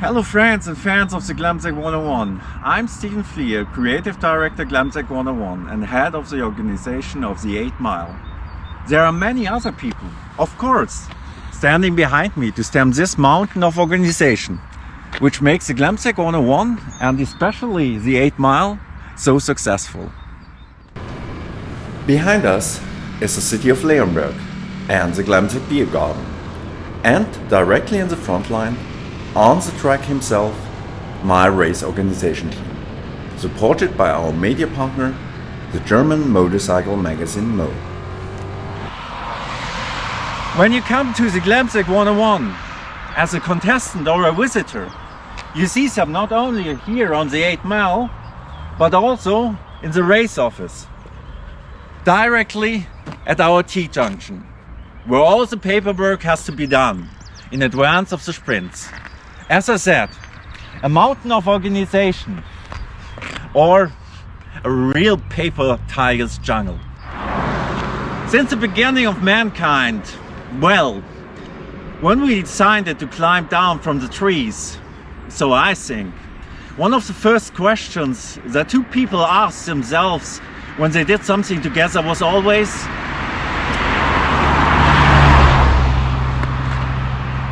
Hello friends and fans of the Glemseck 101. I'm Steven-Flier, Creative Director Glemseck 101 and head of the organization of the 8 Mile. There are many other people, of course, standing behind me to stem this mountain of organization, which makes the Glemseck 101 and especially the 8 Mile so successful. Behind us is the city of Leonberg and the Glemseck Beer Garden. And directly in the front line, on the track himself, my race organization team, supported by our media partner, the German motorcycle magazine Mo. When you come to the Glemseck 101 as a contestant or a visitor, you see some not only here on the 8 Mile, but also in the race office, directly at our T-junction, where all the paperwork has to be done in advance of the sprints. As I said, a mountain of organization, or a real paper tiger's jungle. Since the beginning of mankind, well, when we decided to climb down from the trees, so I think, one of the first questions that two people asked themselves when they did something together was always,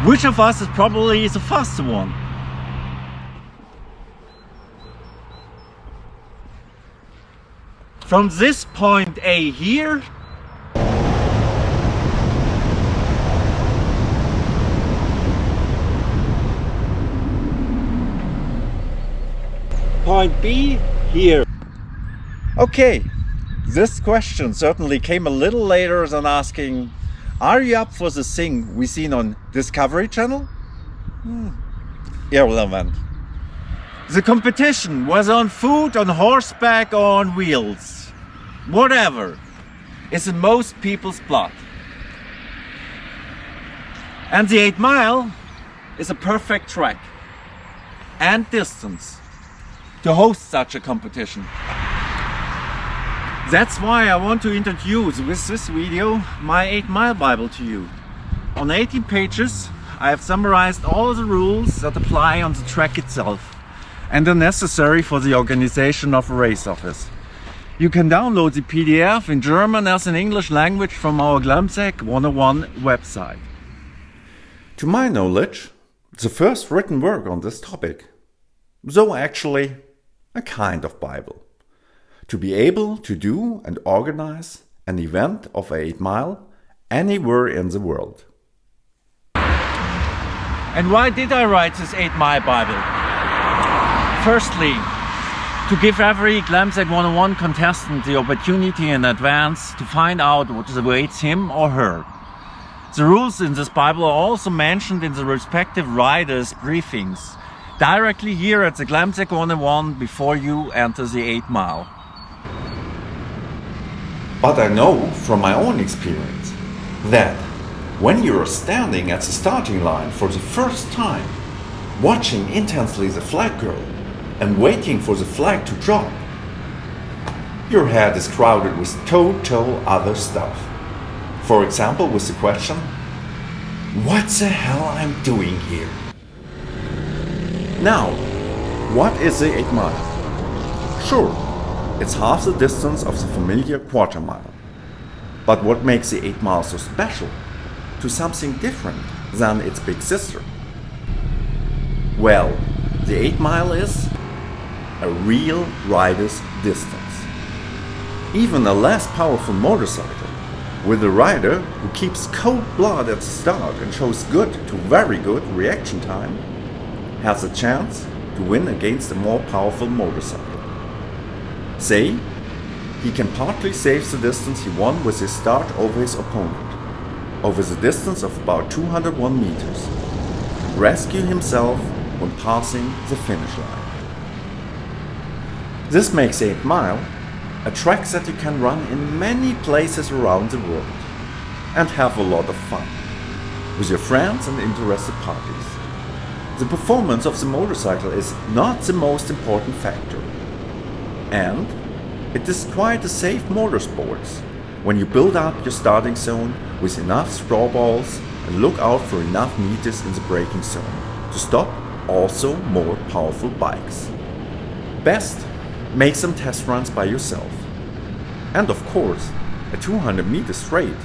which of us is probably the faster one? From this point A here, point B here. Okay, this question certainly came a little later than asking, are you up for the thing we seen on Discovery Channel? Irrelevant. The competition was on foot, on horseback or on wheels. Whatever. It's in most people's blood. And the 8 Mile is a perfect track and distance to host such a competition. That's why I want to introduce with this video my 8 Mile Bible to you. On 18 pages I have summarized all the rules that apply on the track itself and are necessary for the organization of a race office. You can download the PDF in German as in English language from our Glemseck 101 website. To my knowledge, the first written work on this topic, so actually a kind of Bible. To be able to do and organize an event of 8 Mile anywhere in the world. And why did I write this 8 Mile Bible? Firstly, to give every Glemseck 101 contestant the opportunity in advance to find out what awaits him or her. The rules in this Bible are also mentioned in the respective riders' briefings, directly here at the Glemseck 101 before you enter the 8 Mile. But I know from my own experience that when you are standing at the starting line for the first time, watching intensely the flag girl and waiting for the flag to drop, your head is crowded with total other stuff. For example, with the question, what the hell I'm doing here? Now, what is the 8 Mile? Sure, it's half the distance of the familiar quarter mile. But what makes the 8 Mile so special to something different than its big sister? Well, the 8 Mile is a real rider's distance. Even a less powerful motorcycle, with a rider who keeps cold blood at the start and shows good to very good reaction time, has a chance to win against a more powerful motorcycle. Say, he can partly save the distance he won with his start over his opponent, over the distance of about 201 meters, and rescue himself when passing the finish line. This makes 8 Mile a track that you can run in many places around the world and have a lot of fun with your friends and interested parties. The performance of the motorcycle is not the most important factor. And it is quite a safe motorsport when you build up your starting zone with enough straw balls and look out for enough meters in the braking zone to stop also more powerful bikes. Best, make some test runs by yourself. And of course, a 200 meter straight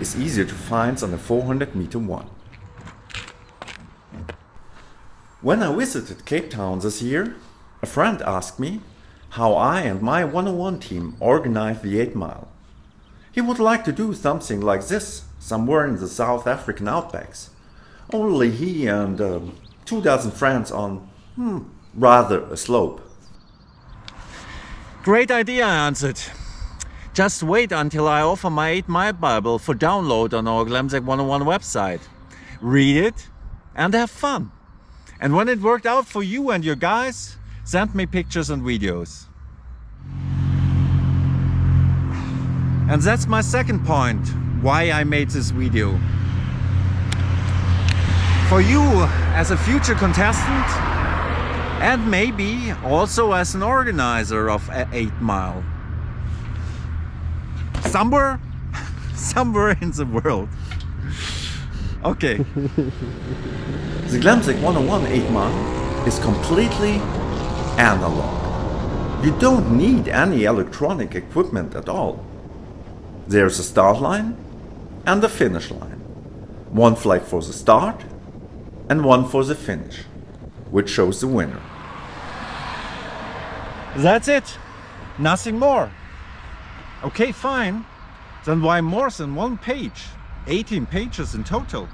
is easier to find than a 400 meter one. When I visited Cape Town this year, a friend asked me how I and my 101 team organized the 8 mile. He would like to do something like this somewhere in the South African outbacks. Only he and 2,000 friends on rather a slope. Great idea, I answered. Just wait until I offer my 8 mile Bible for download on our Glemseck 101 website. Read it and have fun. And when it worked out for you and your guys, send me pictures and videos. And that's my second point, why I made this video. For you as a future contestant, and maybe also as an organizer of 8 mile. Somewhere in the world. Okay. The Glemseck 101 8 mile is completely analog. You don't need any electronic equipment at all. There's a start line and a finish line. One flag for the start and one for the finish, which shows the winner. That's it. Nothing more. Okay, fine. Then why more than one page? 18 pages in total.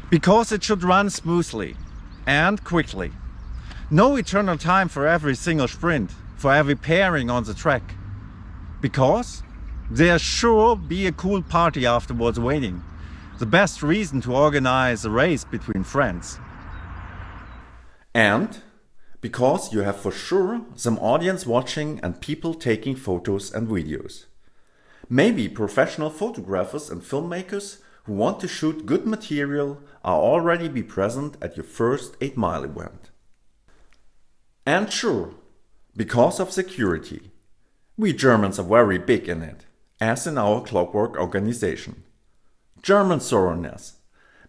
Because it should run smoothly and quickly. No eternal time for every single sprint, for every pairing on the track. Because there'll sure be a cool party afterwards waiting. The best reason to organize a race between friends. And because you have for sure some audience watching and people taking photos and videos. Maybe professional photographers and filmmakers who want to shoot good material are already be present at your first 8 mile event. And sure, because of security. We Germans are very big in it, as in our clockwork organization. German thoroughness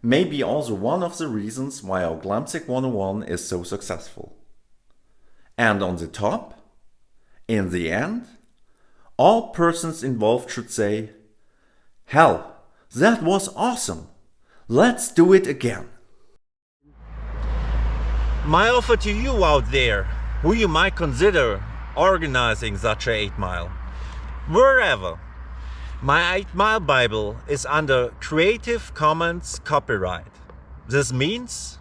may be also one of the reasons why our Glemseck 101 is so successful. And on the top, in the end, all persons involved should say, "Hell, that was awesome! Let's do it again!" My offer to you out there, who you might consider organizing such a 8 mile, wherever. My 8 mile Bible is under Creative Commons copyright. This means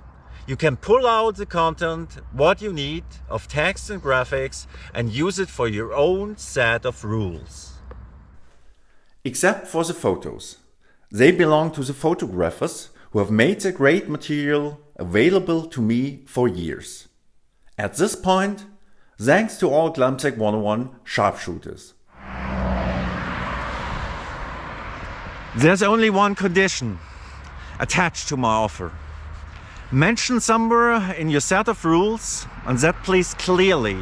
you can pull out the content, what you need of text and graphics, and use it for your own set of rules. Except for the photos. They belong to the photographers who have made the great material available to me for years. At this point, thanks to all Glemseck 101 sharpshooters. There's only one condition attached to my offer. Mention somewhere in your set of rules, and that please clearly,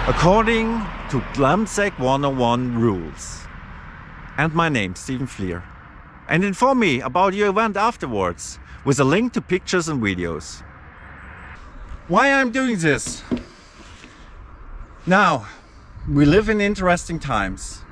according to Glemseck 101 rules. And my name, Steven-Flier. And inform me about your event afterwards, with a link to pictures and videos. Why I'm doing this? Now, we live in interesting times.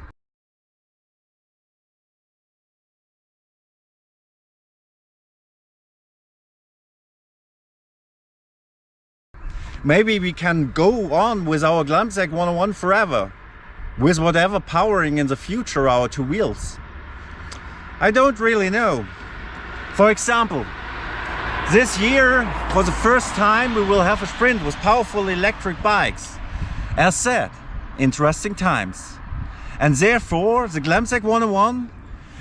Maybe we can go on with our Glemseck 101 forever, with whatever powering in the future our 2 wheels. I don't really know. For example, this year, for the first time, we will have a sprint with powerful electric bikes. As said, interesting times. And therefore, the Glemseck 101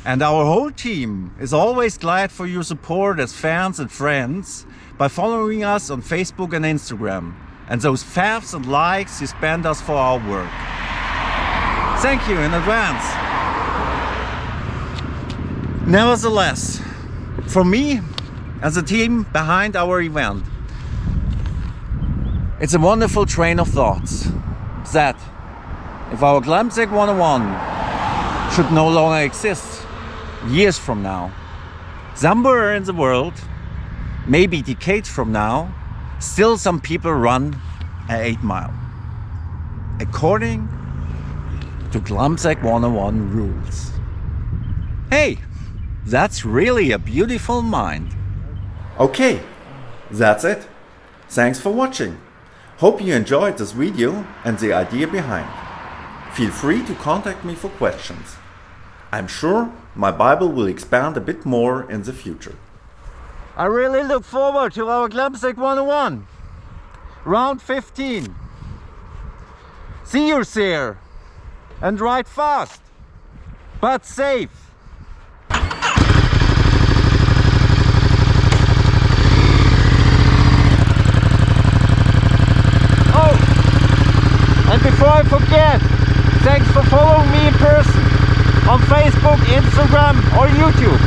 and our whole team is always glad for your support as fans and friends by following us on Facebook and Instagram, and those faves and likes you spend us for our work. Thank you in advance. Nevertheless, for me, as a team behind our event, it's a wonderful train of thoughts that if our Glemseck 101 should no longer exist years from now, Somewhere in the world, maybe decades from now, still some people run an 8 mile. According to Glemseck 101 rules. Hey, that's really a beautiful mind. Okay, that's it. Thanks for watching. Hope you enjoyed this video and the idea behind. Feel free to contact me for questions. I'm sure my Bible will expand a bit more in the future. I really look forward to our Glemseck 101. Round 15. See you there and ride fast, but safe. Oh, and before I forget, thanks for following me in person on Facebook, Instagram or YouTube.